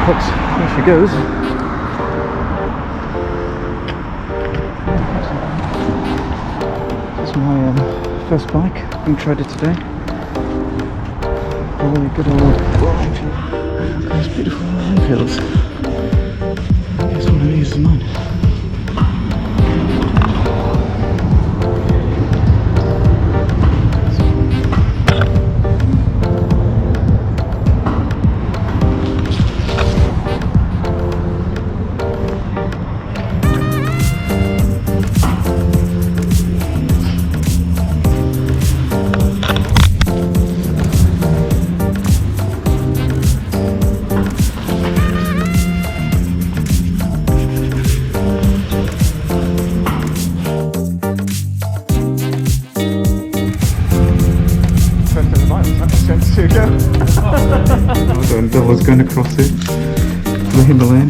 fox. There she goes. This is my first bike being traded today. Really good old Royal Enfield. Those beautiful Royal Enfields. Here's one of these is mine. I was going to cross it, the Himalayan.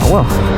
Oh well.